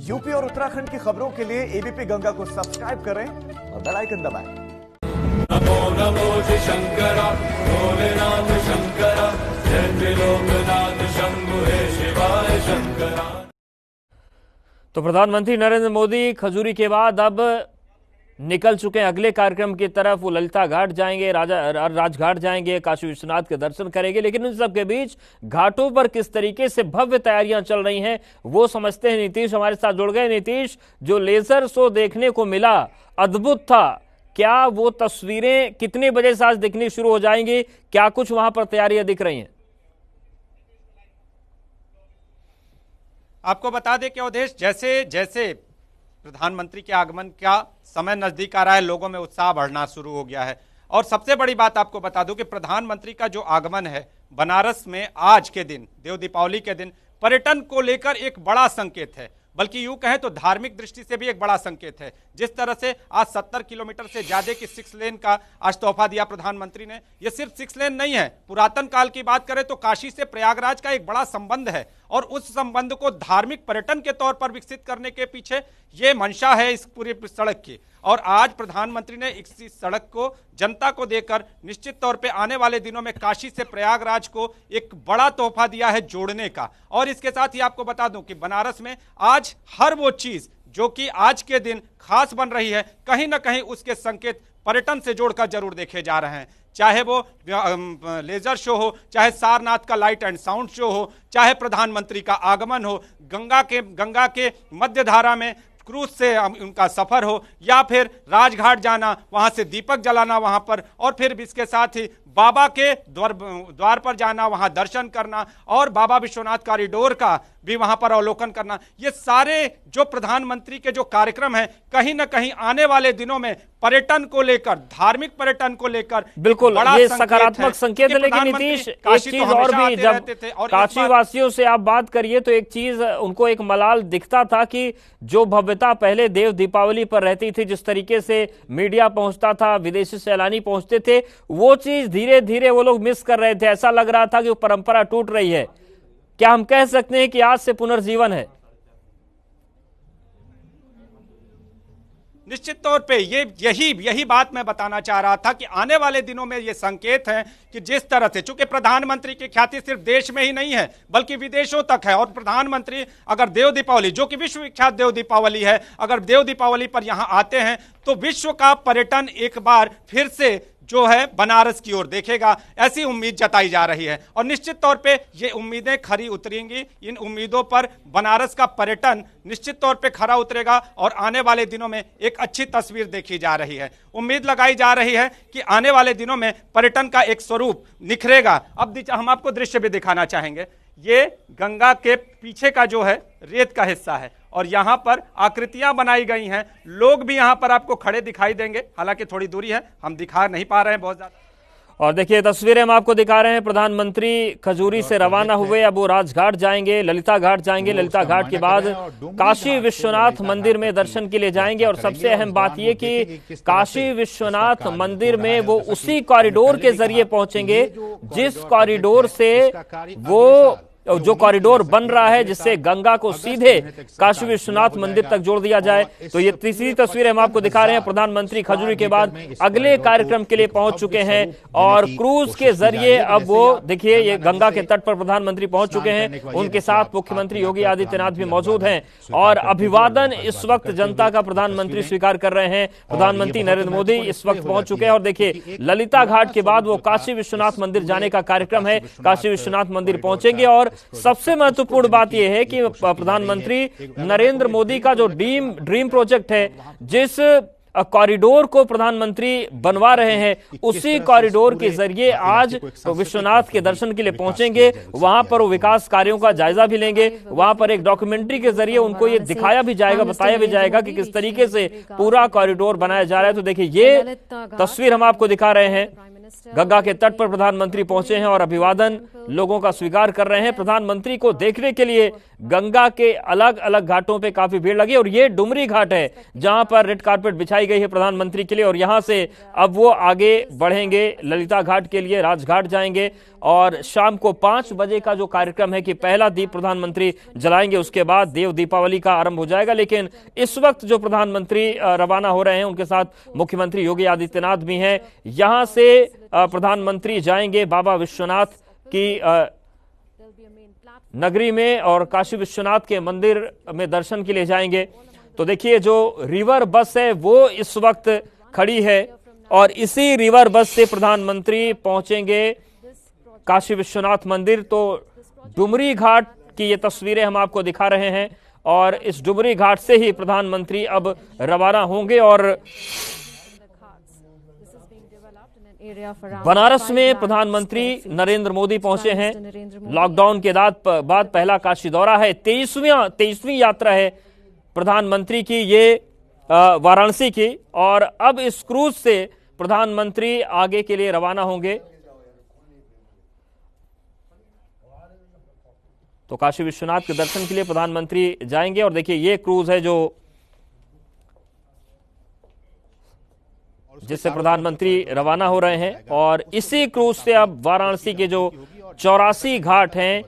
UP और उत्तराखंड की खबरों के लिए एबीपी गंगा को सब्सक्राइब करें और बेल आइकन दबाएं। नमो नमो शंकरा भोलेनाथ शंकरा जय त्रिलोकनाथ शंभु हे शिवाय शंकरा। तो प्रधानमंत्री नरेंद्र मोदी खजूरी के बाद अब निकल चुके हैं अगले कार्यक्रम की तरफ। वो ललिता घाट जाएंगे, राजघाट जाएंगे, काशी विश्वनाथ के दर्शन करेंगे। लेकिन उन सब के बीच घाटों पर किस तरीके से भव्य तैयारियां चल रही हैं वो समझते हैं। नीतीश हमारे साथ जुड़ गए। नीतीश, जो लेजर शो देखने को मिला अद्भुत था, क्या वो तस्वीरें कितने बजे से आज दिखनी शुरू हो जाएंगी? क्या कुछ वहां पर तैयारियां दिख रही हैं? आपको बता दें कि अवधेश, जैसे जैसे प्रधानमंत्री के आगमन का समय नजदीक आ रहा है, लोगों में उत्साह बढ़ना शुरू हो गया है। और सबसे बड़ी बात आपको बता दूं कि प्रधानमंत्री का जो आगमन है बनारस में आज के दिन, देव दीपावली के दिन, पर्यटन को लेकर एक बड़ा संकेत है। बल्कि यूं कहें तो धार्मिक दृष्टि से भी एक बड़ा संकेत है। जिस तरह से आज 70 किलोमीटर से ज्यादा की 6 लेन का आज तोहफा दिया प्रधानमंत्री ने। यह सिर्फ 6 लेन नहीं है, पुरातन काल की बात करें तो काशी से प्रयागराज का एक बड़ा संबंध है और उस संबंध को धार्मिक पर्यटन के तौर पर विकसित करने के पीछे ये मंशा है इस पूरी सड़क की। और आज प्रधानमंत्री ने इस सड़क को जनता को देकर निश्चित तौर पे आने वाले दिनों में काशी से प्रयागराज को एक बड़ा तोहफा दिया है जोड़ने का। और इसके साथ ही आपको बता दूं कि बनारस में आज हर वो चीज जो कि आज के दिन खास बन रही है, कहीं ना कहीं उसके संकेत पर्यटन से जोड़कर जरूर देखे जा रहे हैं। चाहे वो लेजर शो हो, चाहे सारनाथ का लाइट एंड साउंड शो हो, चाहे प्रधानमंत्री का आगमन हो, गंगा के मध्य धारा में क्रूज से उनका सफर हो, या फिर राजघाट जाना, वहां से दीपक जलाना वहां पर, और फिर इसके साथ ही बाबा के द्वार पर जाना, वहां दर्शन करना, और बाबा विश्वनाथ कॉरिडोर का भी वहां पर अवलोकन करना। ये सारे जो प्रधानमंत्री के जो कार्यक्रम हैं, कहीं ना कहीं आने वाले दिनों में पर्यटन को लेकर, धार्मिक पर्यटन को लेकर बिल्कुल ये सकारात्मक संकेत है। लेकिन नीतीश, एक चीज और भी, जब काशी वासियों से आप बात करिए तो एक चीज उनको एक मलाल दिखता था कि जो भव्यता पहले देव दीपावली पर रहती थी, जिस तरीके से मीडिया पहुंचता था, विदेशी सैलानी पहुंचते थे, वो चीज धीरे धीरे वो लोग मिस कर रहे थे। ऐसा लग रहा था कि वो परंपरा टूट रही है। क्या हम कह सकते हैं कि आज से पुनर्जीवन है? निश्चित तौर पे यही बात मैं बताना चाह रहा था कि आने वाले दिनों में ये संकेत है कि जिस तरह से, चूंकि प्रधानमंत्री की ख्याति सिर्फ देश में ही नहीं है बल्कि विदेशों तक है, और प्रधानमंत्री अगर देव दीपावली, जो कि विश्व विख्यात देव दीपावली है, अगर देव दीपावली पर यहां आते हैं तो विश्व का पर्यटन एक बार फिर से जो है बनारस की ओर देखेगा, ऐसी उम्मीद जताई जा रही है। और निश्चित तौर पे ये उम्मीदें खरी उतरेंगी। इन उम्मीदों पर बनारस का पर्यटन निश्चित तौर पे खरा उतरेगा और आने वाले दिनों में एक अच्छी तस्वीर देखी जा रही है। उम्मीद लगाई जा रही है कि आने वाले दिनों में पर्यटन का एक स्वरूप निखरेगा। अब हम आपको दृश्य भी दिखाना चाहेंगे। ये गंगा के पीछे का जो है रेत का हिस्सा है और यहां पर आकृतियां बनाई गई हैं। लोग भी यहां पर आपको खड़े दिखाई देंगे, हालांकि थोड़ी दूरी है, हम दिखा नहीं पा रहे हैं बहुत ज्यादा। और देखिए तस्वीरें हम आपको दिखा रहे हैं। प्रधानमंत्री खजूरी से रवाना हुए, अब वो राजघाट जाएंगे, ललिता घाट जाएंगे, ललिता घाट के बाद काशी विश्वनाथ मंदिर में दर्शन के लिए जाएंगे। और सबसे अहम बात ये कि काशी विश्वनाथ मंदिर में वो उसी कॉरिडोर के जरिए पहुंचेंगे जिस कॉरिडोर से वो जो कॉरिडोर बन रहा है, जिससे गंगा को सीधे काशी विश्वनाथ मंदिर तक जोड़ दिया जाए। तो ये तीसरी तस्वीर हम आपको दिखा रहे हैं। प्रधानमंत्री खजूरी के बाद अगले कार्यक्रम के लिए पहुंच चुके हैं और क्रूज के जरिए अब वो देखिए ये गंगा के तट पर प्रधानमंत्री पहुंच चुके हैं। उनके साथ मुख्यमंत्री योगी आदित्यनाथ भी मौजूद हैं और अभिवादन इस वक्त जनता का प्रधानमंत्री स्वीकार कर रहे हैं। प्रधानमंत्री नरेंद्र मोदी इस वक्त पहुंच चुके हैं और देखिए ललिता घाट के बाद वो काशी विश्वनाथ मंदिर जाने का कार्यक्रम है। काशी विश्वनाथ मंदिर पहुंचेंगे और सबसे महत्वपूर्ण बात यह है कि प्रधानमंत्री नरेंद्र मोदी का जो ड्रीम प्रोजेक्ट है, जिस कॉरिडोर को प्रधानमंत्री बनवा रहे हैं, उसी कॉरिडोर के जरिए आज विश्वनाथ के दर्शन के लिए पहुंचेंगे। वहां पर वो विकास कार्यों का जायजा भी लेंगे। वहां पर एक डॉक्यूमेंट्री के जरिए उनको ये दिखाया भी जाएगा, बताया भी जाएगा कि किस तरीके से पूरा कॉरिडोर बनाया जा रहा है। तो देखिए ये तस्वीर हम आपको दिखा रहे हैं। गंगा के तट पर प्रधानमंत्री पहुंचे हैं और अभिवादन लोगों का स्वीकार कर रहे हैं। प्रधानमंत्री को देखने के लिए गंगा के अलग अलग घाटों पे काफी भीड़ लगी और ये डुमरी घाट है जहां पर रेड कारपेट बिछाई गई है प्रधानमंत्री के लिए और यहां से अब वो आगे बढ़ेंगे ललिता घाट के लिए, राजघाट जाएंगे और शाम को 5 बजे का जो कार्यक्रम है कि पहला दीप प्रधानमंत्री जलाएंगे, उसके बाद देव दीपावली का आरंभ हो जाएगा। लेकिन इस वक्त जो प्रधानमंत्री रवाना हो रहे हैं उनके साथ मुख्यमंत्री योगी आदित्यनाथ भी हैं। यहां से प्रधानमंत्री जाएंगे बाबा विश्वनाथ की नगरी में और काशी विश्वनाथ के मंदिर में दर्शन के लिए जाएंगे। तो देखिए जो रिवर बस है वो इस वक्त खड़ी है और इसी रिवर बस से प्रधानमंत्री पहुंचेंगे काशी विश्वनाथ मंदिर। तो डुमरी घाट की ये तस्वीरें हम आपको दिखा रहे हैं और इस डुमरी घाट से ही प्रधानमंत्री अब रवाना होंगे और बनारस में प्रधानमंत्री नरेंद्र मोदी पहुंचे हैं। लॉकडाउन के बाद पहला काशी दौरा है, 23वीं यात्रा है प्रधानमंत्री की ये वाराणसी की और अब इस क्रूज से प्रधानमंत्री आगे के लिए रवाना होंगे। तो काशी विश्वनाथ के दर्शन के लिए प्रधानमंत्री जाएंगे और देखिए ये क्रूज है जो जिससे प्रधानमंत्री रवाना हो रहे हैं और इसी क्रूज से अब वाराणसी के जो 84 घाट हैं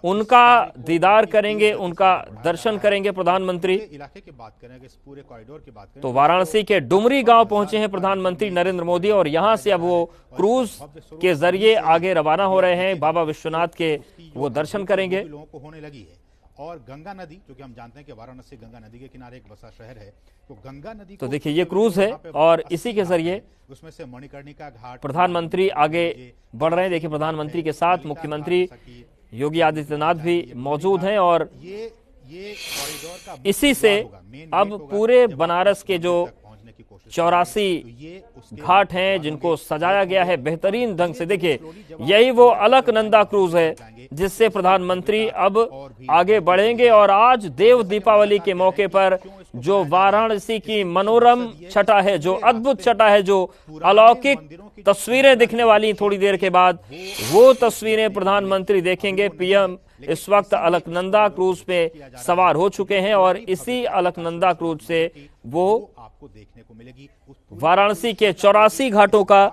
उनका दीदार करेंगे, उनका दर्शन करेंगे प्रधानमंत्री। इलाके की बात करें, इस पूरे कॉरिडोर की बात करें तो वाराणसी के डुमरी गांव पहुंचे हैं प्रधानमंत्री नरेंद्र मोदी और यहां से अब वो क्रूज के जरिए आगे रवाना हो रहे हैं। बाबा विश्वनाथ के वो दर्शन करेंगे। लोगों को होने लगी है और गंगा नदी, क्योंकि हम जानते हैं कि वाराणसी गंगा नदी के किनारे एक बसा शहर है, तो गंगा नदी तो देखिए ये क्रूज है और इसी के जरिए उसमें से मणिकर्णिका घाट प्रधानमंत्री आगे बढ़ रहे हैं। देखिए प्रधानमंत्री के साथ मुख्यमंत्री योगी आदित्यनाथ भी मौजूद हैं और ये कॉरिडोर का इसी से अब पूरे बनारस के जो 84 घाट हैं जिनको सजाया गया है बेहतरीन ढंग से, देखिए यही वो अलकनंदा क्रूज है जिससे प्रधानमंत्री अब आगे बढ़ेंगे और आज देव दीपावली के मौके पर जो वाराणसी की मनोरम छटा है, जो अद्भुत छटा है, जो अलौकिक तस्वीरें दिखने वाली थोड़ी देर के बाद, वो तस्वीरें प्रधानमंत्री देखेंगे। पीएम इस वक्त अलकनंदा क्रूज पे सवार हो चुके हैं और इसी अलकनंदा क्रूज से वो आपको देखने को मिलेगी। वाराणसी के 84 घाटों का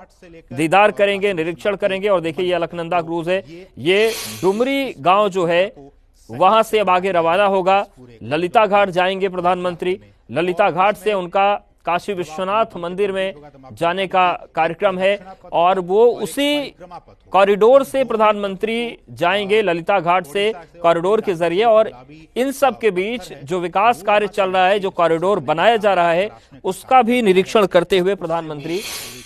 दीदार करेंगे, निरीक्षण करेंगे और देखिए ये अलकनंदा क्रूज है। ये डुमरी गांव जो है वहां से अब आगे रवाना होगा। ललिता घाट जाएंगे प्रधानमंत्री, ललिता घाट से उनका काशी विश्वनाथ मंदिर में जाने का कार्यक्रम है और वो उसी कॉरिडोर से प्रधानमंत्री जाएंगे, ललिता घाट से कॉरिडोर के जरिए। और इन सब के बीच जो विकास कार्य चल रहा है, जो कॉरिडोर बनाया जा रहा है, उसका भी निरीक्षण करते हुए प्रधानमंत्री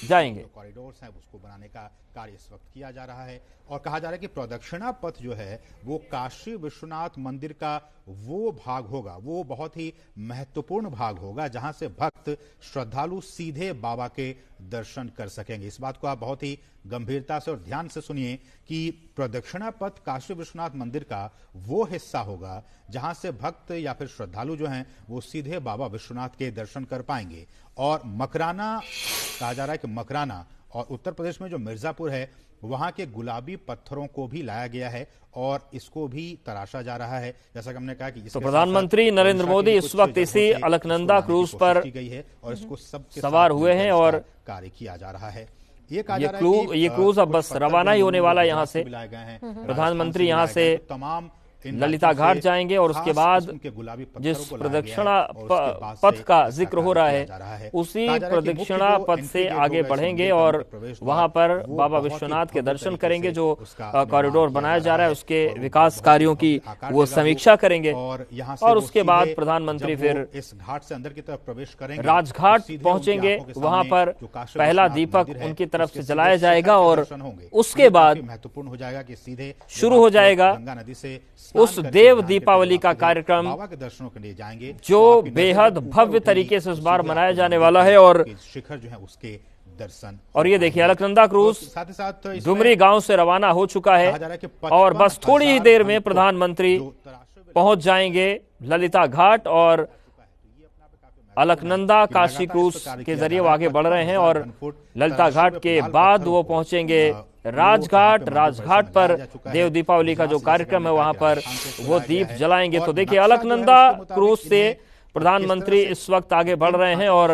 जाएंगे। कॉरिडोर्स हैं उसको बनाने का कार्य इस वक्त किया जा रहा है और कहा जा रहा है कि प्रदक्षिणा पथ जो है वो काशी विश्वनाथ मंदिर का वो भाग होगा, वो बहुत ही महत्वपूर्ण भाग होगा जहां से भक्त श्रद्धालु सीधे बाबा के दर्शन कर सकेंगे। इस बात को आप बहुत ही गंभीरता से और ध्यान से सुनिए कि प्रदक्षिणा पथ काशी विश्वनाथ मंदिर का वो हिस्सा होगा जहां से भक्त या फिर श्रद्धालु जो हैं वो सीधे बाबा विश्वनाथ के दर्शन कर पाएंगे। और मकराना, कहा जा रहा है कि मकराना और उत्तर प्रदेश में जो मिर्जापुर है वहां के गुलाबी पत्थरों को भी लाया गया है और इसको भी तराशा जा रहा है। जैसा कि हमने कहा कि तो प्रधानमंत्री नरेंद्र मोदी इस वक्त इसी अलकनंदा क्रूज पर और इसको सबके सवार हुए हैं और कार्य किया जा रहा है। ये क्रूज अब बस रवाना ही होने वाला है। यहाँ से प्रधानमंत्री यहाँ से तमाम ललिता घाट जाएंगे और उसके बाद जिस प्रदक्षिणा पथ का जिक्र हो रहा है उसी प्रदक्षिणा पथ से आगे बढ़ेंगे और वहां पर बाबा विश्वनाथ के दर्शन करेंगे। जो कॉरिडोर बनाया जा रहा है उसके विकास कार्यों की वो समीक्षा करेंगे और उसके बाद प्रधानमंत्री फिर इस घाट से अंदर की तरफ प्रवेश करेंगे, राजघाट पहुंचेंगे। वहां पर पहला दीपक उनकी तरफ से जलाया जाएगा और उसके बाद महत्वपूर्ण हो जाएगा कि सीधे शुरू हो जाएगा गंगा नदी से उस देव दीपावली का कार्यक्रम बाबा के दर्शनों के लिए जाएंगे, जो बेहद भव्य तरीके से इस बार मनाया जाने वाला है। और शिखर जो है उसके दर्शन। और ये देखिए अलकनंदा क्रूज साथ ही साथ डुमरी गांव से रवाना हो चुका है और बस थोड़ी ही देर में प्रधानमंत्री पहुंच जाएंगे ललिता घाट और अलकनंदा काशी क्रूज के जरिए वो आगे बढ़ रहे हैं और ललिता घाट के बाद वो पहुंचेंगे राजघाट। राजघाट पर देव दीपावली का जो कार्यक्रम है वहां पर वो दीप जलाएंगे। तो देखिए, अलकनंदा क्रूज से प्रधानमंत्री इस वक्त आगे बढ़ रहे हैं और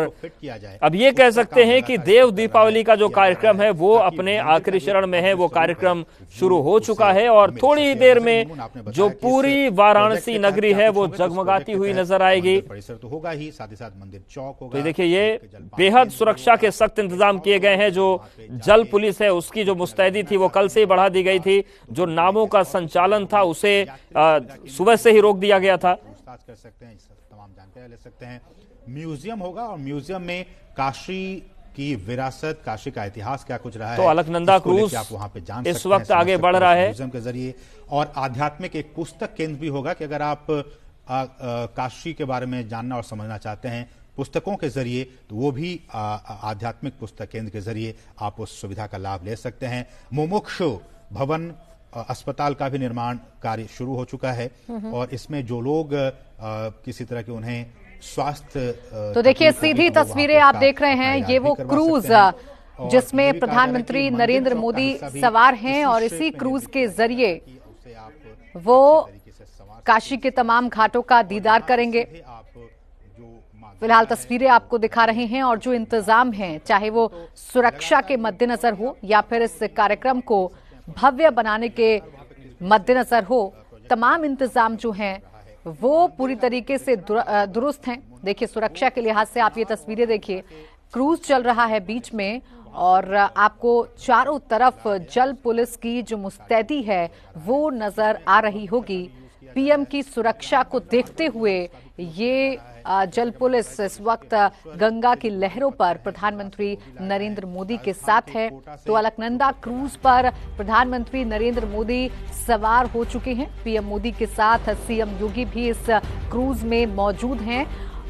अब ये कह सकते हैं कि देव दीपावली का जो कार्यक्रम है वो अपने आखिरी चरण में है। वो कार्यक्रम शुरू हो चुका है और थोड़ी ही देर में जो पूरी वाराणसी नगरी है वो जगमगाती हुई नजर आएगी। परिसर तो होगा ही, साथ ही साथ मंदिर चौक होगा। तो देखिए, ये बेहद सुरक्षा के सख्त इंतजाम किए गए हैं। जो जल पुलिस है उसकी जो मुस्तैदी थी वो कल से ही बढ़ा दी गई थी। जो नावों का संचालन था उसे सुबह से ही रोक दिया गया था। कर सकते हैं, तमाम जानकारी ले सकते हैं। म्यूजियम होगा और म्यूजियम में काशी की विरासत, काशी का इतिहास क्या कुछ रहा है, तो अलकनंदा क्रूज आप वहां पे जान इस सकते वक्त हैं, आगे बढ़ रहा है म्यूजियम के जरिए। और आध्यात्मिक एक पुस्तक केंद्र भी होगा कि अगर आप काशी के बारे में जानना और समझना चाहते हैं पुस्तकों के जरिए, तो वो भी आध्यात्मिक पुस्तक केंद्र के जरिए आप उस सुविधा का लाभ ले सकते हैं। मुमुक्षु भवन अस्पताल का भी निर्माण कार्य शुरू हो चुका है और इसमें जो लोग किसी तरह के उन्हें स्वास्थ्य, तो देखिए सीधी तस्वीरें आप देख रहे हैं, ये वो क्रूज जिसमें प्रधानमंत्री नरेंद्र मोदी सवार हैं और इसी क्रूज के जरिए वो काशी के तमाम घाटों का दीदार करेंगे। फिलहाल तस्वीरें आपको दिखा रहे हैं और जो इंतजाम हैं, चाहे वो सुरक्षा के मद्देनजर हो या फिर इस कार्यक्रम को भव्य बनाने के मद्देनजर हो, तमाम इंतजाम जो हैं वो पूरी तरीके से दुरुस्त हैं। देखिए, सुरक्षा के लिहाज से आप ये तस्वीरें देखिए, क्रूज चल रहा है बीच में और आपको चारों तरफ जल पुलिस की जो मुस्तैदी है वो नजर आ रही होगी। पीएम की सुरक्षा को देखते हुए ये जल पुलिस इस वक्त गंगा की लहरों पर प्रधानमंत्री नरेंद्र मोदी के साथ है। तो अलकनंदा क्रूज पर प्रधानमंत्री नरेंद्र मोदी सवार हो चुके हैं। पीएम मोदी के साथ सीएम योगी भी इस क्रूज में मौजूद हैं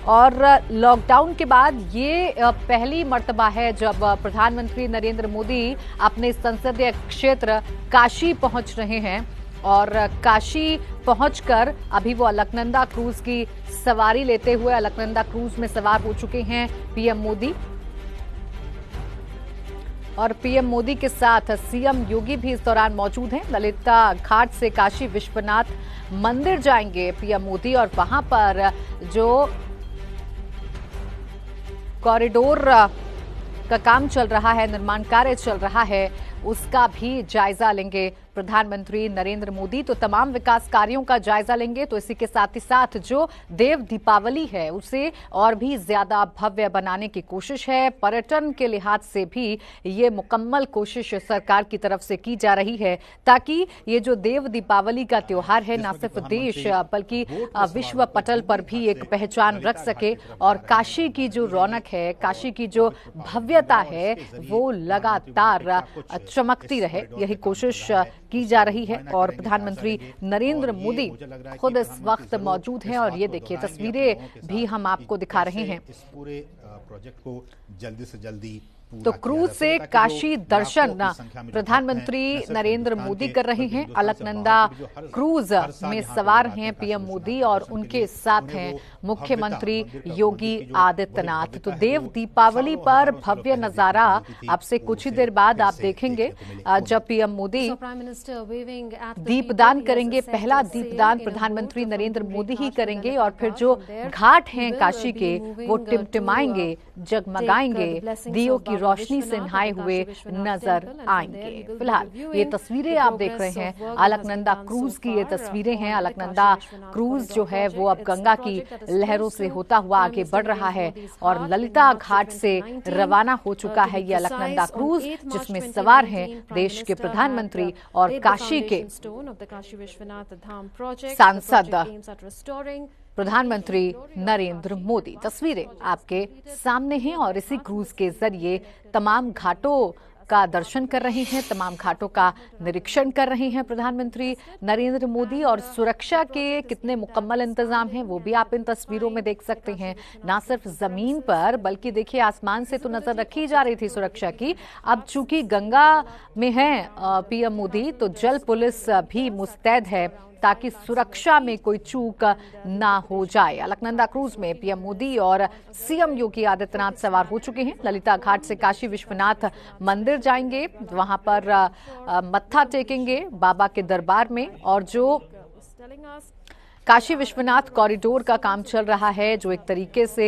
और लॉकडाउन के बाद ये पहली मर्तबा है जब प्रधानमंत्री नरेंद्र मोदी अपने संसदीय क्षेत्र काशी पहुंच रहे हैं और काशी पहुंचकर अभी वो अलकनंदा क्रूज की सवारी लेते हुए अलकनंदा क्रूज में सवार हो चुके हैं पीएम मोदी। और पीएम मोदी के साथ सीएम योगी भी इस दौरान मौजूद हैं। ललिता घाट से काशी विश्वनाथ मंदिर जाएंगे पीएम मोदी और वहां पर जो कॉरिडोर का काम चल रहा है, निर्माण कार्य चल रहा है, उसका भी जायजा लेंगे प्रधानमंत्री नरेंद्र मोदी। तो तमाम विकास कार्यों का जायजा लेंगे। तो इसी के साथ ही साथ जो देव दीपावली है उसे और भी ज्यादा भव्य बनाने की कोशिश है। पर्यटन के लिहाज से भी ये मुकम्मल कोशिश सरकार की तरफ से की जा रही है ताकि ये जो देव दीपावली का त्योहार है न सिर्फ देश बल्कि विश्व पटल पर भी एक पहचान रख सके और काशी की जो रौनक है, काशी की जो भव्यता है वो लगातार चमकती रहे, यही कोशिश की जा रही है। और प्रधानमंत्री नरेंद्र मोदी खुद इस वक्त मौजूद हैं और ये देखिए तस्वीरें भी हम आपको दिखा रहे हैं। इस पूरे प्रोजेक्ट को जल्दी से जल्दी तो क्रूज से काशी दर्शन प्रधानमंत्री नरेंद्र मोदी कर रहे हैं। अलकनंदा क्रूज में सवार हैं पीएम मोदी और उनके साथ हैं मुख्यमंत्री योगी आदित्यनाथ। तो देव दीपावली पर भव्य नजारा अब से कुछ ही देर बाद आप देखेंगे जब पीएम मोदी दीपदान करेंगे। पहला दीपदान प्रधानमंत्री नरेंद्र मोदी ही करेंगे और फिर जो घाट हैं काशी के वो टिमटिमाएंगे, जगमगाएंगे, दियों की रोशनी से नहाए हुए नजर आएंगे। फिलहाल ये तस्वीरें आप देख रहे हैं अलकनंदा क्रूज की, ये तस्वीरें हैं। अलकनंदा क्रूज जो है वो अब गंगा की लहरों से होता हुआ आगे बढ़ रहा है और ललिता घाट से रवाना हो चुका है ये अलकनंदा क्रूज, जिसमें सवार हैं देश के प्रधानमंत्री और काशी के सांसद प्रधानमंत्री नरेंद्र मोदी। तस्वीरें आपके सामने हैं और इसी क्रूज के जरिए तमाम घाटों का दर्शन कर रहे हैं, तमाम घाटों का निरीक्षण कर रहे हैं प्रधानमंत्री नरेंद्र मोदी। और सुरक्षा के कितने मुकम्मल इंतजाम हैं वो भी आप इन तस्वीरों में देख सकते हैं। ना सिर्फ जमीन पर बल्कि देखिए आसमान से तो नजर रखी जा रही थी सुरक्षा की, अब चूंकि गंगा में है पीएम मोदी तो जल पुलिस भी मुस्तैद है ताकि सुरक्षा में कोई चूक ना हो जाए। अलकनंदा क्रूज में पीएम मोदी और सीएम योगी आदित्यनाथ सवार हो चुके हैं। ललिता घाट से काशी विश्वनाथ मंदिर जाएंगे, वहां पर मत्था टेकेंगे बाबा के दरबार में। और जो काशी विश्वनाथ कॉरिडोर का काम चल रहा है, जो एक तरीके से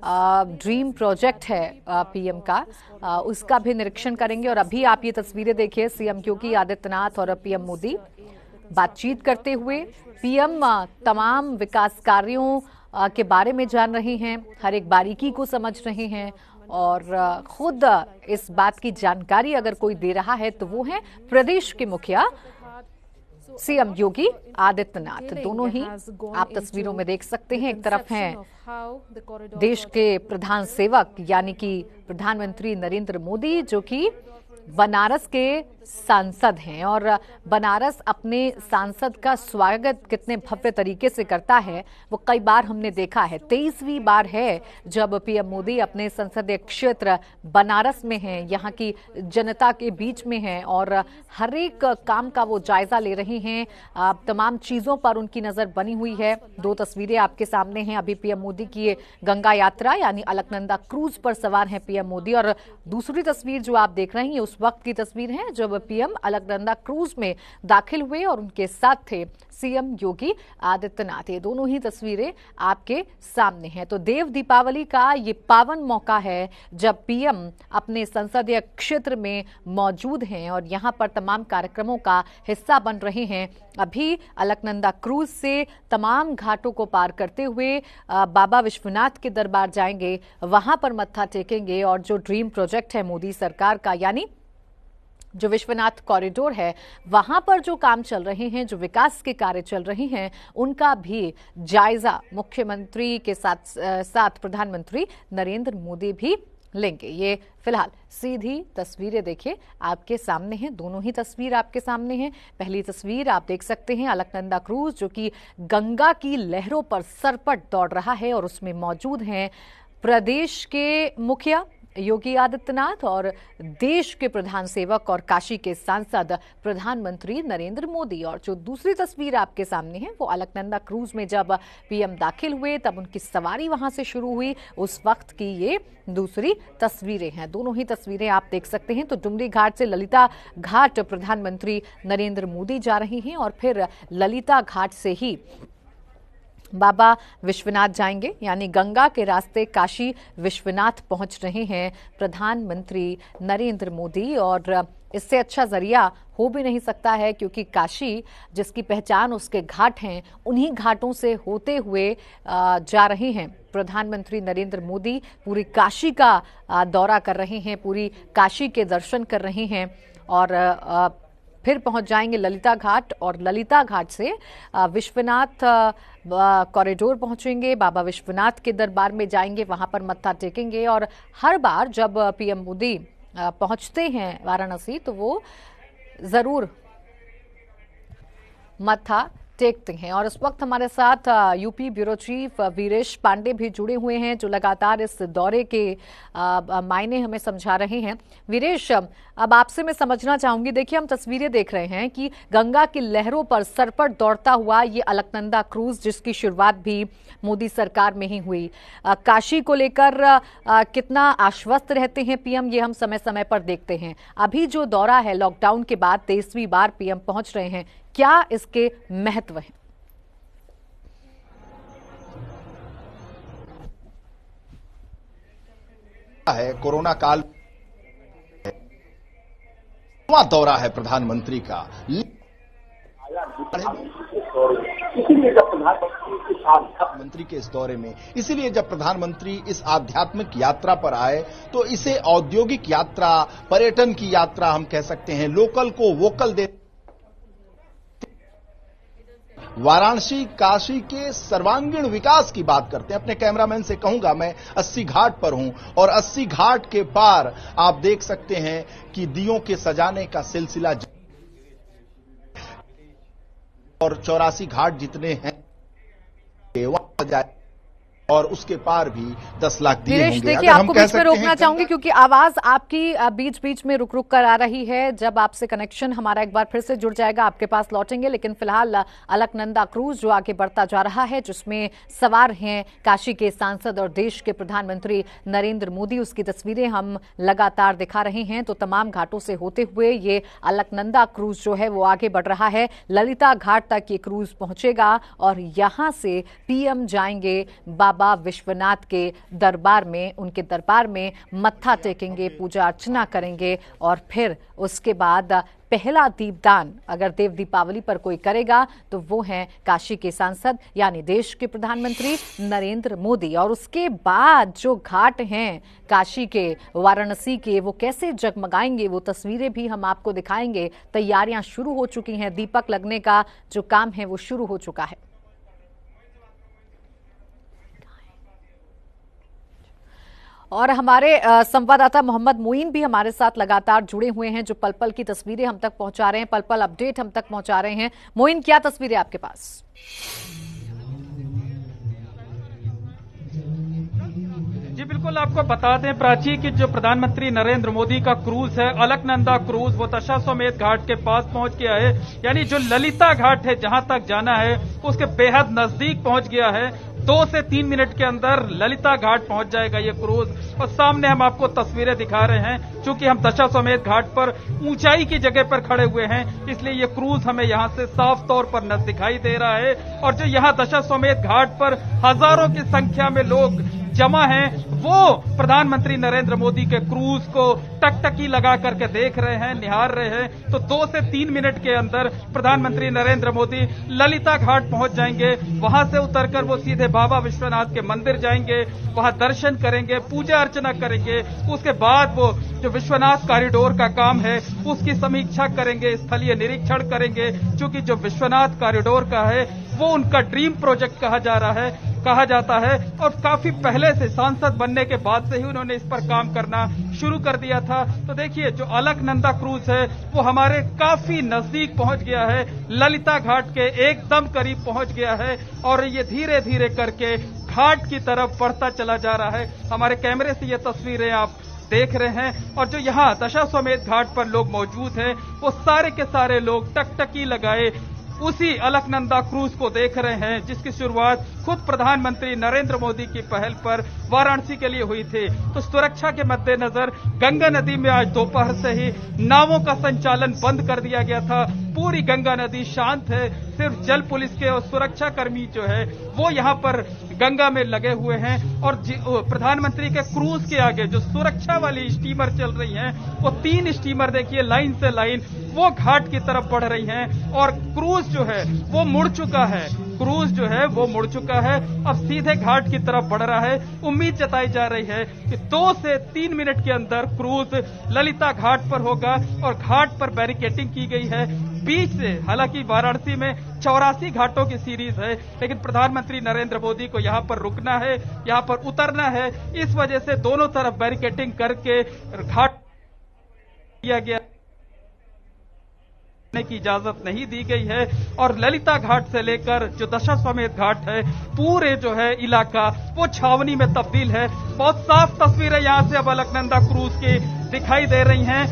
ड्रीम प्रोजेक्ट है पीएम का, उसका भी निरीक्षण करेंगे। और अभी आप ये तस्वीरें देखिए, सीएम योगी आदित्यनाथ और पीएम मोदी बातचीत करते हुए। पीएम तमाम विकास कार्यों के बारे में जान रहे हैं, हर एक बारीकी को समझ रहे हैं और खुद इस बात की जानकारी अगर कोई दे रहा है तो वो है प्रदेश के मुखिया सीएम योगी आदित्यनाथ। दोनों ही आप तस्वीरों में देख सकते हैं। एक तरफ हैं देश के प्रधान सेवक यानी कि प्रधानमंत्री नरेंद्र मोदी, जो कि बनारस के सांसद हैं, और बनारस अपने सांसद का स्वागत कितने भव्य तरीके से करता है वो कई बार हमने देखा है। 23वीं बार है जब पीएम मोदी अपने संसदीय क्षेत्र बनारस में हैं, यहाँ की जनता के बीच में हैं और हर एक काम का वो जायजा ले रहे हैं। तमाम चीजों पर उनकी नजर बनी हुई है। दो तस्वीरें आपके सामने हैं। अभी पीएम मोदी की ये गंगा यात्रा यानी अलकनंदा क्रूज पर सवार हैं पीएम मोदी, और दूसरी तस्वीर जो आप देख रहे हैं ये उस वक्त की तस्वीर है जब पीएम अलकनंदा क्रूज में दाखिल हुए और उनके साथ थे सीएम योगी आदित्यनाथ। ये दोनों ही तस्वीरें आपके सामने हैं। तो देव दीपावली का ये पावन मौका है जब पीएम अपने संसदीय क्षेत्र में मौजूद हैं और यहां पर तमाम कार्यक्रमों का हिस्सा बन रहे हैं। अभी अलकनंदा क्रूज से तमाम घाटों को पार करते हुए बाबा विश्वनाथ के दरबार जाएंगे, वहां पर मत्था टेकेंगे और जो ड्रीम प्रोजेक्ट है मोदी सरकार का, यानी जो विश्वनाथ कॉरिडोर है, वहां पर जो काम चल रहे हैं, जो विकास के कार्य चल रहे हैं, उनका भी जायजा मुख्यमंत्री के साथ प्रधानमंत्री नरेंद्र मोदी भी लेंगे। ये फिलहाल सीधी तस्वीरें देखिए आपके सामने हैं। दोनों ही तस्वीर आपके सामने हैं। पहली तस्वीर आप देख सकते हैं अलकनंदा क्रूज जो कि गंगा की लहरों पर सरपट दौड़ रहा है और उसमें मौजूद हैं प्रदेश के मुखिया योगी आदित्यनाथ और देश के प्रधान सेवक और काशी के सांसद प्रधानमंत्री नरेंद्र मोदी। और जो दूसरी तस्वीर आपके सामने है वो अलकनंदा क्रूज में जब पीएम दाखिल हुए तब उनकी सवारी वहां से शुरू हुई, उस वक्त की ये दूसरी तस्वीरें हैं। दोनों ही तस्वीरें आप देख सकते हैं। तो डुमरी घाट से ललिता घाट प्रधानमंत्री नरेंद्र मोदी जा रहे हैं और फिर ललिता घाट से ही बाबा विश्वनाथ जाएंगे, यानी गंगा के रास्ते काशी विश्वनाथ पहुंच रहे हैं प्रधानमंत्री नरेंद्र मोदी। और इससे अच्छा जरिया हो भी नहीं सकता है क्योंकि काशी जिसकी पहचान उसके घाट हैं, उन्हीं घाटों से होते हुए जा रहे हैं प्रधानमंत्री नरेंद्र मोदी। पूरी काशी का दौरा कर रहे हैं, पूरी काशी के दर्शन कर रहे हैं और फिर पहुंच जाएंगे ललिता घाट और ललिता घाट से विश्वनाथ कॉरिडोर पहुंचेंगे, बाबा विश्वनाथ के दरबार में जाएंगे, वहां पर मत्था टेकेंगे। और हर बार जब पीएम मोदी पहुंचते हैं वाराणसी तो वो जरूर मत्था टेकते हैं। और इस वक्त हमारे साथ UP bureau chief Viresh Pandey भी जुड़े हुए हैं जो लगातार इस दौरे के मायने हमें समझा रहे हैं। वीरेश, अब आपसे मैं समझना चाहूंगी, देखिए हम तस्वीरें देख रहे हैं कि गंगा की लहरों पर सरपट दौड़ता हुआ ये अलकनंदा क्रूज जिसकी शुरुआत भी मोदी सरकार में ही हुई, काशी को लेकर कितना आश्वस्त रहते हैं पीएम, ये हम समय समय पर देखते हैं। अभी जो दौरा है लॉकडाउन के बाद 23वीं बार पीएम पहुंच रहे हैं, क्या इसके महत्व है? कोरोना काल दौरा है प्रधानमंत्री का, इसीलिए जब प्रधानमंत्री के इस दौरे में, इसीलिए जब प्रधानमंत्री इस आध्यात्मिक यात्रा पर आए तो इसे औद्योगिक यात्रा, पर्यटन की यात्रा हम कह सकते हैं। लोकल को वोकल दे, वाराणसी काशी के सर्वांगीण विकास की बात करते हैं। अपने कैमरामैन से कहूंगा, मैं 80 घाट पर हूं और 80 घाट के पार आप देख सकते हैं कि दियों के सजाने का सिलसिला और 84 घाट जितने हैं और उसके पार भी 10 लाख दिए नीलेश, होंगे। देखिए, अगर हम आपको कह बीच में सकते रोकना हैं चाहूंगी क्योंकि आवाज आपकी बीच बीच में रुक रुक कर आ रही है। जब आपसे कनेक्शन हमारा एक बार फिर से जुड़ जाएगा आपके पास लौटेंगे, लेकिन फिलहाल अलकनंदा क्रूज जो आगे बढ़ता जा रहा है, जिसमें सवार हैं काशी के सांसद और देश के प्रधानमंत्री नरेंद्र मोदी, उसकी तस्वीरें हम लगातार दिखा रहे हैं। तो तमाम घाटों से होते हुए ये अलकनंदा क्रूज जो है वो आगे बढ़ रहा है। ललिता घाट तक ये क्रूज पहुंचेगा और यहां से पीएम जाएंगे बाबा विश्वनाथ के दरबार में, उनके दरबार में मत्था टेकेंगे, पूजा अर्चना करेंगे और फिर उसके बाद पहला दीपदान अगर देव दीपावली पर कोई करेगा तो वो हैं काशी के सांसद यानी देश के प्रधानमंत्री नरेंद्र मोदी। और उसके बाद जो घाट हैं काशी के, वाराणसी के, वो कैसे जगमगाएंगे वो तस्वीरें भी हम आपको दिखाएंगे। तैयारियां शुरू हो चुकी हैं, दीपक लगने का जो काम है वो शुरू हो चुका है। और हमारे संवाददाता मोहम्मद मोइन भी हमारे साथ लगातार जुड़े हुए हैं, जो पल पल की तस्वीरें हम तक पहुंचा रहे हैं, पल पल अपडेट हम तक पहुंचा रहे हैं। मोइन, क्या तस्वीरें आपके पास? जी बिल्कुल, आपको बता दें प्राची कि जो प्रधानमंत्री नरेंद्र मोदी का क्रूज है अलकनंदा क्रूज, वो दशाश्वमेध घाट के पास पहुंच गया है। यानी जो ललिता घाट है जहां तक जाना है उसके बेहद नजदीक पहुंच गया है। 2 से 3 मिनट के अंदर ललिता घाट पहुंच जाएगा ये क्रूज। और सामने हम आपको तस्वीरें दिखा रहे हैं, चूंकि हम दशाश्वमेध घाट पर ऊंचाई की जगह पर खड़े हुए हैं, इसलिए ये क्रूज हमें यहां से साफ तौर पर न दिखाई दे रहा है। और जो यहाँ दशाश्वमेध घाट पर हजारों की संख्या में लोग जमा हैं, वो प्रधानमंत्री नरेंद्र मोदी के क्रूज को टकटकी लगा करके देख रहे हैं, निहार रहे हैं। तो 2 से 3 मिनट के अंदर प्रधानमंत्री नरेंद्र मोदी ललिता घाट पहुंच जाएंगे। वहां से उतरकर वो सीधे बाबा विश्वनाथ के मंदिर जाएंगे, वहां दर्शन करेंगे, पूजा अर्चना करेंगे। उसके बाद वो जो विश्वनाथ कॉरिडोर का काम है उसकी समीक्षा करेंगे, स्थलीय निरीक्षण करेंगे। क्योंकि जो विश्वनाथ कॉरिडोर का है वो उनका ड्रीम प्रोजेक्ट कहा जाता है और काफी पहले से सांसद बनने के बाद से ही उन्होंने इस पर काम करना शुरू कर दिया था। तो देखिए, जो अलकनंदा क्रूज है वो हमारे काफी नजदीक पहुंच गया है, ललिता घाट के एकदम करीब पहुंच गया है और ये धीरे धीरे करके घाट की तरफ बढ़ता चला जा रहा है। हमारे कैमरे से ये तस्वीरें आप देख रहे हैं। और जो यहाँ दशाश्वमेध घाट पर लोग मौजूद हैं वो सारे के सारे लोग टकटकी लगाए उसी अलकनंदा क्रूज को देख रहे हैं, जिसकी शुरुआत खुद प्रधानमंत्री नरेंद्र मोदी की पहल पर वाराणसी के लिए हुई थी। तो सुरक्षा के मद्देनजर गंगा नदी में आज दोपहर से ही नावों का संचालन बंद कर दिया गया था। पूरी गंगा नदी शांत है, सिर्फ जल पुलिस के और सुरक्षा कर्मी जो है वो यहाँ पर गंगा में लगे हुए हैं। और प्रधानमंत्री के क्रूज के आगे जो सुरक्षा वाली स्टीमर चल रही हैं, वो 3 स्टीमर देखिए लाइन से लाइन वो घाट की तरफ बढ़ रही हैं और क्रूज जो है वो मुड़ चुका है। अब सीधे घाट की तरफ बढ़ रहा है। उम्मीद जताई जा रही है कि 2 से 3 मिनट के अंदर क्रूज ललिता घाट पर होगा और घाट पर बैरिकेडिंग की गई है बीच से। हालांकि वाराणसी में 84 घाटों की सीरीज है, लेकिन प्रधानमंत्री नरेंद्र मोदी को यहाँ पर रुकना है, यहाँ पर उतरना है। इस वजह से दोनों तरफ बैरिकेडिंग करके घाट किया गया की इजाजत नहीं दी गई है। और ललिता घाट से लेकर जो दशाश्वमेध घाट है पूरे जो है इलाका वो छावनी में तब्दील है। बहुत साफ तस्वीरें यहां से अब अलकनंदा क्रूज की दिखाई दे रही हैं,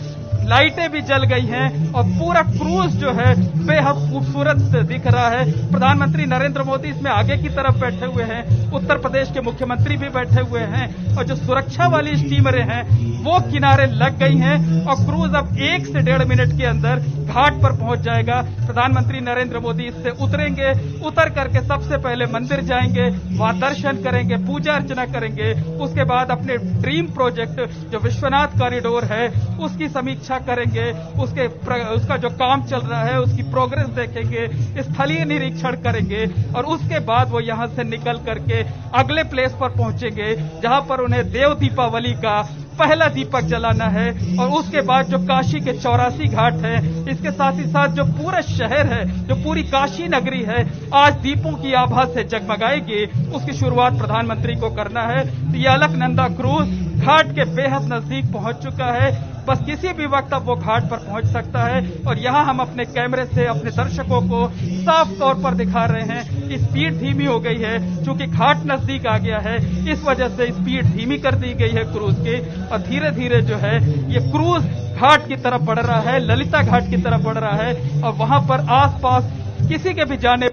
लाइटें भी जल गई हैं और पूरा क्रूज जो है बेहद खूबसूरत दिख रहा है। प्रधानमंत्री नरेंद्र मोदी इसमें आगे की तरफ बैठे हुए हैं, उत्तर प्रदेश के मुख्यमंत्री भी बैठे हुए हैं और जो सुरक्षा वाली स्टीमरें हैं वो किनारे लग गई हैं और क्रूज अब 1 से 1.5 मिनट के अंदर घाट पर पहुंच जाएगा। प्रधानमंत्री नरेंद्र मोदी इससे उतरेंगे, उतर करके सबसे पहले मंदिर जाएंगे, वहां दर्शन करेंगे, पूजा अर्चना करेंगे। उसके बाद अपने ड्रीम प्रोजेक्ट जो विश्वनाथ कॉरिडोर है उसकी समीक्षा करेंगे, उसका जो काम चल रहा है उसकी प्रोग्रेस देखेंगे, स्थलीय निरीक्षण करेंगे और उसके बाद वो यहां से निकल करके अगले प्लेस पर पहुंचेंगे जहां पर उन्हें देव दीपावली का पहला दीपक जलाना है। और उसके बाद जो काशी के 84 घाट है, इसके साथ ही साथ जो पूरा शहर है, जो पूरी काशी नगरी है आज दीपों की आभा से जगमगाएगी, उसकी शुरुआत प्रधानमंत्री को करना है। तो ये अलकनंदा क्रूज घाट के बेहद नजदीक पहुंच चुका है। बस किसी भी वक्त अब वो घाट पर पहुंच सकता है। और यहाँ हम अपने कैमरे से अपने दर्शकों को साफ तौर पर दिखा रहे हैं, स्पीड धीमी हो गई है क्योंकि घाट नजदीक आ गया है, इस वजह से स्पीड धीमी कर दी गई है क्रूज की। और धीरे धीरे जो है ये क्रूज घाट की तरफ बढ़ रहा है, ललिता घाट की तरफ बढ़ रहा है। और वहां पर आसपास किसी के भी जाने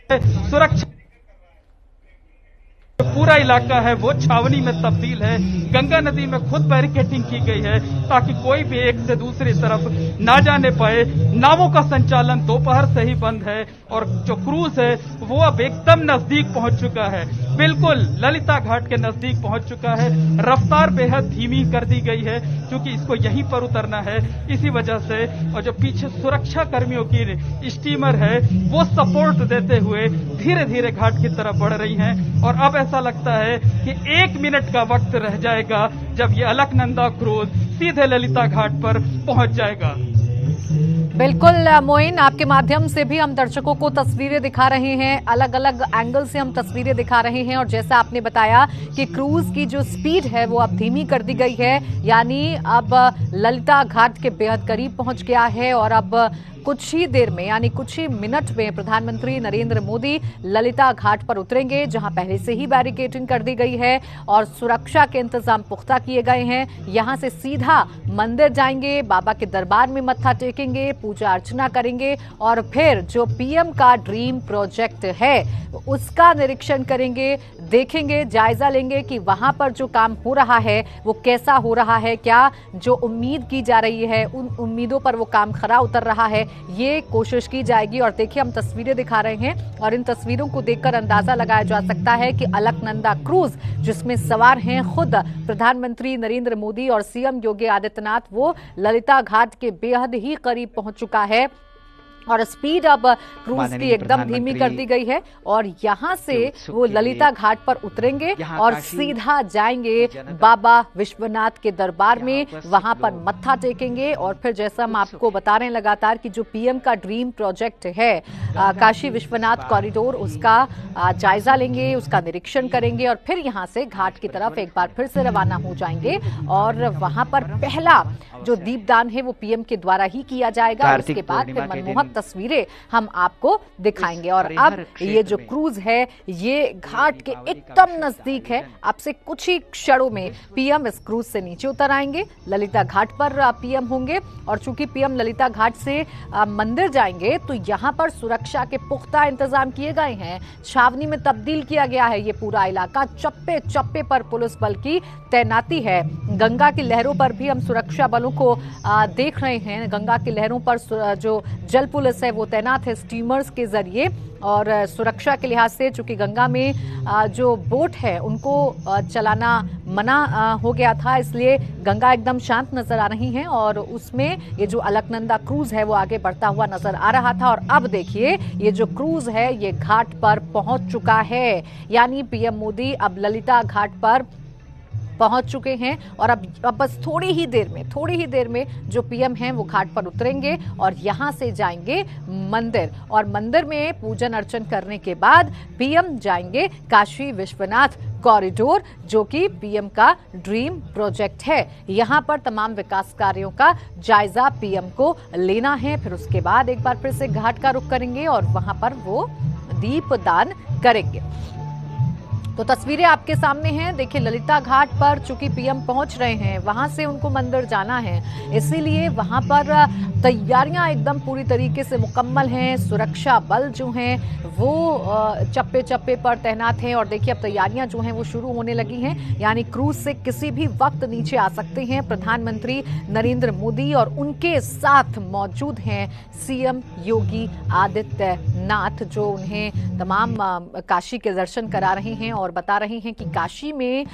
सुरक्षा, पूरा इलाका है वो छावनी में तब्दील है। गंगा नदी में खुद बैरिकेडिंग की गई है ताकि कोई भी एक से दूसरी तरफ ना जाने पाए। नावों का संचालन दोपहर से ही बंद है और जो क्रूज है वो अब एकदम नजदीक पहुंच चुका है, बिल्कुल ललिता घाट के नजदीक पहुंच चुका है। रफ्तार बेहद धीमी कर दी गई है क्योंकि इसको यहीं पर उतरना है, इसी वजह से। और जो पीछे सुरक्षा कर्मियों की स्टीमर है वो सपोर्ट देते हुए धीरे धीरे घाट की तरफ बढ़ रही हैं। और अब ऐसा लगता है कि 1 मिनट का वक्त रह जाएगा जब ये अलकनंदा क्रूज सीधे ललिता घाट पर पहुंच जाएगा। बिल्कुल मोइन, आपके माध्यम से भी हम दर्शकों को तस्वीरें दिखा रहे हैं, अलग अलग एंगल से हम तस्वीरें दिखा रहे हैं। और जैसा आपने बताया कि क्रूज की जो स्पीड है वो अब धीमी कर दी गई है, यानी अब ललिता घाट के बेहद करीब पहुंच गया है। और अब कुछ ही देर में यानी कुछ ही मिनट में प्रधानमंत्री नरेंद्र मोदी ललिता घाट पर उतरेंगे, जहां पहले से ही बैरिकेडिंग कर दी गई है और सुरक्षा के इंतजाम पुख्ता किए गए हैं। यहां से सीधा मंदिर जाएंगे, बाबा के दरबार में मत्था टेकेंगे, पूजा अर्चना करेंगे और फिर जो पीएम का ड्रीम प्रोजेक्ट है उसका निरीक्षण करेंगे, देखेंगे, जायजा लेंगे कि वहां पर जो काम हो रहा है वो कैसा हो रहा है, क्या जो उम्मीद की जा रही है उन उम्मीदों पर वो काम खरा उतर रहा है, ये कोशिश की जाएगी। और देखिए हम तस्वीरें दिखा रहे हैं और इन तस्वीरों को देखकर अंदाजा लगाया जा सकता है कि अलकनंदा क्रूज जिसमें सवार हैं खुद प्रधानमंत्री नरेंद्र मोदी और सीएम योगी आदित्यनाथ, वो ललिता घाट के बेहद ही करीब पहुंच चुका है। और स्पीड अब क्रूज की एकदम धीमी कर दी गई है और यहां से वो ललिता घाट पर उतरेंगे और सीधा जाएंगे बाबा विश्वनाथ के दरबार में, वहां पर मत्था टेकेंगे। और फिर जैसा हम आपको बता रहे हैं लगातार कि जो पीएम का ड्रीम प्रोजेक्ट है काशी विश्वनाथ कॉरिडोर, उसका जायजा लेंगे, उसका निरीक्षण करेंगे और फिर यहां से घाट की तरफ एक बार फिर से रवाना हो जाएंगे। और वहां पर पहला जो दीपदान है वो पीएम के द्वारा ही किया जाएगा। उसके बाद फिर मनमोहक तस्वीरें हम आपको दिखाएंगे। और अब ये जो क्रूज है ये घाट के एकदम नजदीक है। अब से कुछ ही क्षणों में पीएम इस क्रूज से नीचे उतर आएंगे, ललिता घाट पर पीएम होंगे। और चूंकि पीएम ललिता घाट से मंदिर जाएंगे तो यहाँ पर सुरक्षा के पुख्ता इंतजाम किए गए हैं, छावनी में तब्दील किया गया है ये पूरा इलाका, चप्पे चप्पे पर पुलिस बल की तैनाती है। गंगा की लहरों पर भी हम सुरक्षा बलों को देख रहे हैं, गंगा की लहरों पर जो जल पुलिस है वो तैनात है स्टीमर्स के जरिए। और सुरक्षा के लिहाज से चूंकि गंगा में जो बोट है उनको चलाना मना हो गया था, इसलिए गंगा एकदम शांत नजर आ रही है और उसमें ये जो अलकनंदा क्रूज है वो आगे बढ़ता हुआ नजर आ रहा था। और अब देखिए ये जो क्रूज है ये घाट पर पहुंच चुका है, यानी पीएम मोदी अब ललिता घाट पर पहुंच चुके हैं। और अब बस थोड़ी ही देर में जो पीएम हैं वो घाट पर उतरेंगे और यहां से जाएंगे मंदिर। और मंदिर में पूजन अर्चन करने के बाद पीएम जाएंगे काशी विश्वनाथ कॉरिडोर, जो कि पीएम का ड्रीम प्रोजेक्ट है। यहां पर तमाम विकास कार्यों का जायजा पीएम को लेना है। फिर उसके बाद एक बार फिर से घाट का रुख करेंगे और वहां पर वो दीपदान करेंगे। तो तस्वीरें आपके सामने हैं। देखिए ललिता घाट पर चूंकि पीएम पहुंच रहे हैं, वहां से उनको मंदिर जाना है, इसीलिए वहां पर तैयारियां एकदम पूरी तरीके से मुकम्मल हैं। सुरक्षा बल जो हैं वो चप्पे चप्पे पर तैनात हैं। और देखिए अब तैयारियां जो हैं वो शुरू होने लगी हैं, यानी क्रूज से किसी भी वक्त नीचे आ सकते हैं प्रधानमंत्री नरेंद्र मोदी और उनके साथ मौजूद हैं सीएम योगी आदित्यनाथ, जो उन्हें तमाम काशी के दर्शन करा रहे हैं और बता रहे हैं कि काशी में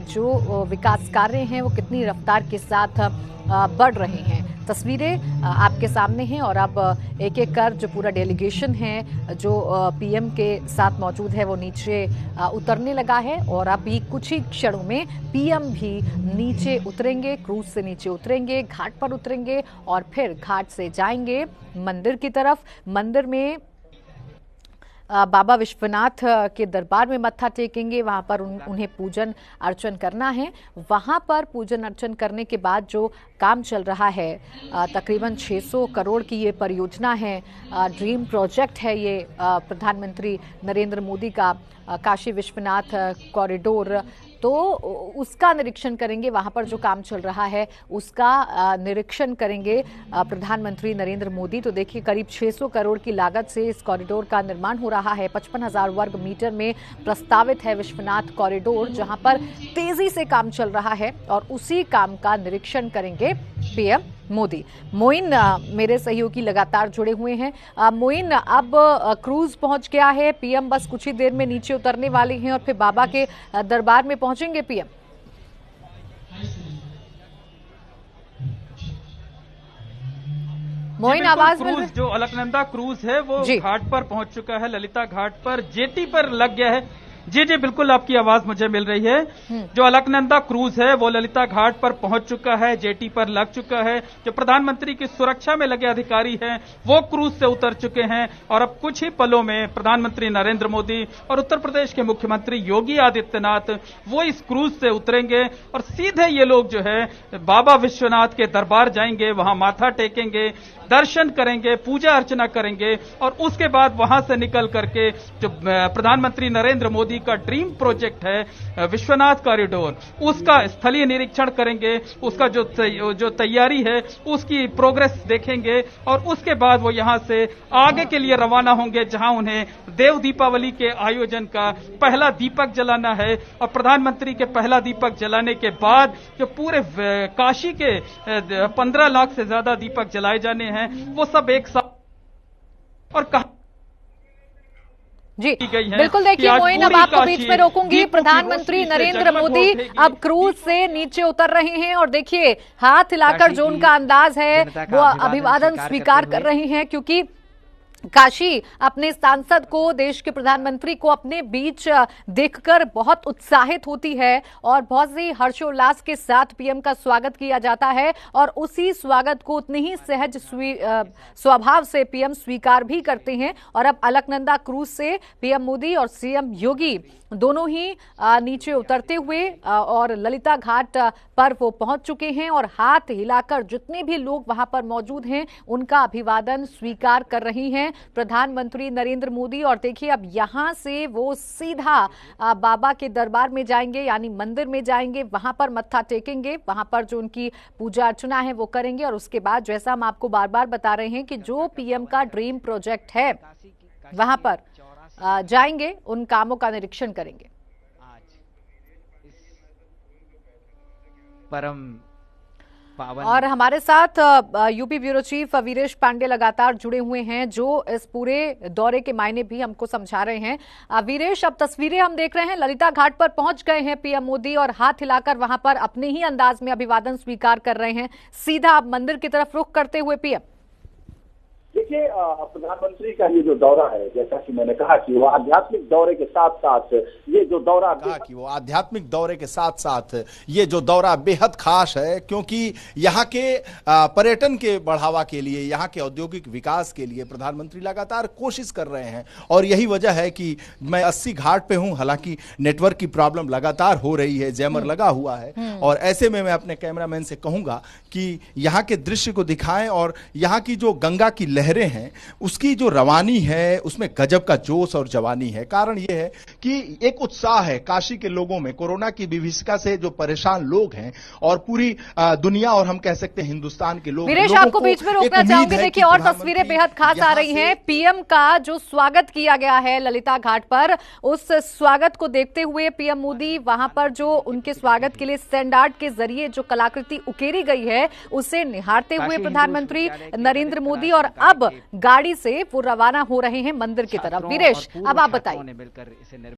जो विकास कार्य हैं वो कितनी रफ्तार के साथ बढ़ रहे हैं। तस्वीरें आपके सामने हैं और अब एक एक कर जो पूरा डेलीगेशन है जो पीएम के साथ मौजूद है वो नीचे उतरने लगा है। और अभी कुछ ही क्षणों में पीएम भी नीचे उतरेंगे, क्रूज से नीचे उतरेंगे, घाट पर उतरेंगे और फिर घाट से जाएंगे मंदिर की तरफ। मंदिर में बाबा विश्वनाथ के दरबार में मत्था टेकेंगे। वहां पर उन्हें पूजन अर्चन करना है। वहां पर पूजन अर्चन करने के बाद जो काम चल रहा है, तकरीबन 600 करोड़ की ये परियोजना है, ड्रीम प्रोजेक्ट है ये प्रधानमंत्री नरेंद्र मोदी का काशी विश्वनाथ कॉरिडोर, तो उसका निरीक्षण करेंगे। वहां पर जो काम चल रहा है उसका निरीक्षण करेंगे प्रधानमंत्री नरेंद्र मोदी। तो देखिए, करीब 600 करोड़ की लागत से इस कॉरिडोर का निर्माण हो रहा है। 55,000 वर्ग मीटर में प्रस्तावित है विश्वनाथ कॉरिडोर, जहां पर तेजी से काम चल रहा है और उसी काम का निरीक्षण करेंगे पीएम मोदी। मोइन मेरे सहयोगी लगातार जुड़े हुए हैं। मोइन, अब क्रूज पहुंच गया है, पीएम बस कुछ ही देर में नीचे उतरने वाले हैं और फिर बाबा के दरबार में पहुंचेंगे पीएम। मोइन, आवाज मिल क्रूज जो अलकनंदा क्रूज है वो घाट पर पहुंच चुका है, ललिता घाट पर जेटी पर लग गया है। जी जी बिल्कुल, आपकी आवाज मुझे मिल रही है। जो अलकनंदा क्रूज है वो ललिता घाट पर पहुंच चुका है, जेटी पर लग चुका है। जो प्रधानमंत्री की सुरक्षा में लगे अधिकारी हैं वो क्रूज से उतर चुके हैं और अब कुछ ही पलों में प्रधानमंत्री नरेंद्र मोदी और उत्तर प्रदेश के मुख्यमंत्री योगी आदित्यनाथ वो इस क्रूज से उतरेंगे और सीधे ये लोग जो है बाबा विश्वनाथ के दरबार जाएंगे, वहां माथा टेकेंगे, दर्शन करेंगे, पूजा अर्चना करेंगे और उसके बाद वहां से निकल करके जो प्रधानमंत्री नरेंद्र मोदी का ड्रीम प्रोजेक्ट है विश्वनाथ कॉरिडोर, उसका स्थलीय निरीक्षण करेंगे, उसका जो तैयारी है उसकी प्रोग्रेस देखेंगे और उसके बाद वो यहां से आगे के लिए रवाना होंगे, जहां उन्हें देव दीपावली के आयोजन का पहला दीपक जलाना है। और प्रधानमंत्री के पहला दीपक जलाने के बाद जो पूरे काशी के 15 लाख से ज्यादा दीपक जलाए जाने हैं वो सब एक साथ और कहा जी बिल्कुल। देखिए मोइन, अब आपको बीच में रोकूंगी। प्रधानमंत्री नरेंद्र मोदी अब क्रूज से नीचे उतर रहे हैं और देखिए हाथ हिलाकर जो उनका अंदाज है वो अभिवादन स्वीकार कर रहे हैं, क्योंकि काशी अपने सांसद को, देश के प्रधानमंत्री को अपने बीच देखकर बहुत उत्साहित होती है और बहुत ही हर्षोल्लास के साथ पीएम का स्वागत किया जाता है और उसी स्वागत को उतने ही सहज स्वभाव से पीएम स्वीकार भी करते हैं। और अब अलकनंदा क्रूज से पीएम मोदी और सीएम योगी दोनों ही नीचे उतरते हुए और ललिता घाट पर वो पहुंच चुके हैं और हाथ हिलाकर जितने भी लोग वहां पर मौजूद हैं उनका अभिवादन स्वीकार कर रही हैं प्रधानमंत्री नरेंद्र मोदी। और देखिए, अब यहां से वो सीधा बाबा के दरबार में जाएंगे, यानी मंदिर में जाएंगे, वहां पर मत्था टेकेंगे, वहां पर जो उनकी पूजा अर्चना है वो करेंगे और उसके बाद जैसा हम आपको बार बार बता रहे हैं कि जो पीएम का ड्रीम प्रोजेक्ट है वहां पर जाएंगे, उन कामों का निरीक्षण करेंगे। परम पावन और हमारे साथ UP bureau chief Viresh Pandey लगातार जुड़े हुए हैं, जो इस पूरे दौरे के मायने भी हमको समझा रहे हैं। वीरेश, अब तस्वीरें हम देख रहे हैं, ललिता घाट पर पहुंच गए हैं पीएम मोदी और हाथ हिलाकर वहां पर अपने ही अंदाज में अभिवादन स्वीकार कर रहे हैं। सीधा अब मंदिर की तरफ रुख करते हुए पीएम। देखिए, प्रधानमंत्री का ये जो दौरा है, जैसा कि मैंने कहा कि वो आध्यात्मिक दौरे के साथ साथ ये जो दौरा आध्यात्मिक दौरे के साथ साथ ये जो दौरा बेहद खास है, क्योंकि यहाँ के पर्यटन के बढ़ावा के लिए, यहाँ के औद्योगिक विकास के लिए प्रधानमंत्री लगातार कोशिश कर रहे हैं और यही वजह है कि मैं 80 घाट पे हूँ। हालांकि नेटवर्क की प्रॉब्लम लगातार हो रही है, जैमर लगा हुआ है और ऐसे में मैं अपने कैमरामैन से कहूंगा कि यहाँ के दृश्य को दिखाएं और यहाँ की जो गंगा की लहरें हैं उसकी जो रवानी है उसमें गजब का जोश और जवानी है। कारण यह है कि एक उत्साह है काशी के लोगों में, कोरोना की विभीषिका से जो परेशान लोग हैं और पूरी दुनिया और हम कह सकते हैं हिंदुस्तान के लोग। वीरेश, आपको बीच में रोकना चाहूंगी। देखिए, और तस्वीरें बेहद खास आ रही हैं। पीएम का जो स्वागत किया गया है ललिता घाट पर, उस स्वागत को देखते हुए पीएम मोदी वहां पर जो उनके स्वागत के लिए स्टैंड आर्ट के जरिए जो कलाकृति उकेरी गई है उसे निहारते हुए प्रधानमंत्री नरेंद्र मोदी और अब गाड़ी से वो रवाना हो रहे हैं मंदिर की तरफ। वीरेश, अब आप बताइए।